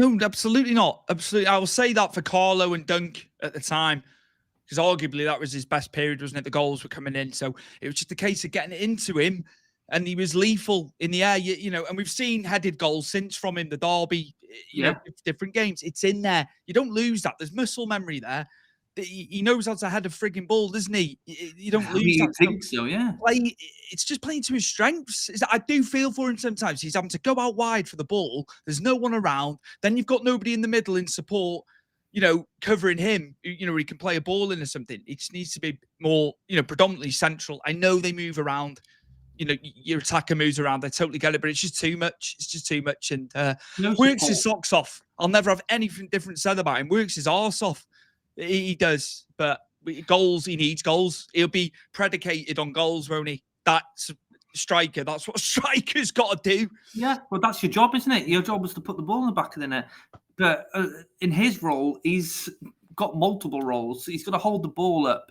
No, absolutely not. Absolutely. I will say that for Carlo and Dunk at the time, because arguably that was his best period, wasn't it? The goals were coming in. So it was just a case of getting it into him, and he was lethal in the air, and we've seen headed goals since from him, the Derby, different games. It's in there. You don't lose that. There's muscle memory there. He knows how to head a frigging ball, doesn't he? You don't lose that. I think so, yeah. It's just playing to his strengths. I do feel for him sometimes. He's having to go out wide for the ball. There's no one around. Then you've got nobody in the middle in support, covering him, where he can play a ball in or something. It just needs to be more, predominantly central. I know they move around. Your attacker moves around. I totally get it, but it's just too much. It's just too much. And works his socks off. I'll never have anything different said about him. Works his arse off. He does. But goals, he needs goals. He'll be predicated on goals, won't he? That's striker. That's what a striker's got to do. Yeah, well, that's your job, isn't it? Your job is to put the ball in the back of the net. But in his role, he's got multiple roles. He's got to hold the ball up.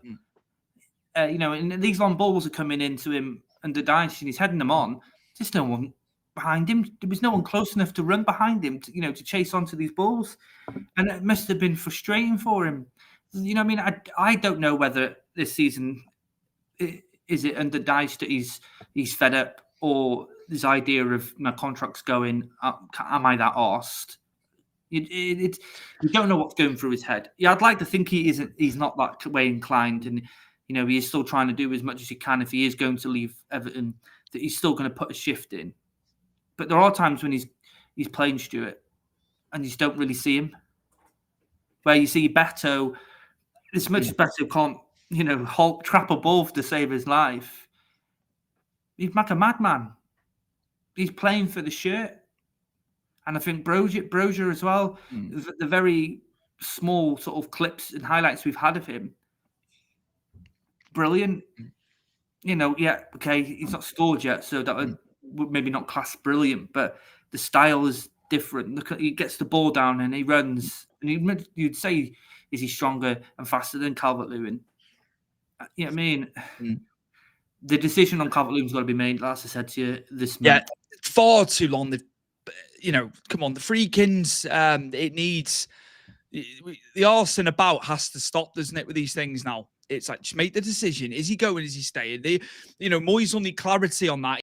And these long balls are coming into him under Dyche, and he's heading them on. There's no one behind him. There was no one close enough to run behind him, to chase onto these balls. And it must have been frustrating for him. I don't know whether this season is it under Dyche that he's fed up, or this idea of my contract's going, am I that arsed? You don't know what's going through his head. Yeah, I'd like to think he's not that way inclined, and he is still trying to do as much as he can. If he is going to leave Everton, that he's still going to put a shift in. But there are times when he's playing Stuart, and you just don't really see him. Where you see Beto, as much as Beto can't, trap a ball to save his life, he's like a madman. He's playing for the shirt. And I think Brozier as well, the very small sort of clips and highlights we've had of him, brilliant. He's not scored yet, so that would maybe not class brilliant, but the style is different. Look, he gets the ball down and he runs. And you'd say, is he stronger and faster than Calvert-Lewin? You know what I mean? The decision on Calvert-Lewin's got to be made, as I said to you, this month. Yeah, far too long. Come on, the Freakins, it needs... The arse and about has to stop, doesn't it, with these things now? It's like, just make the decision. Is he going? Is he staying? Moyes will need clarity on that.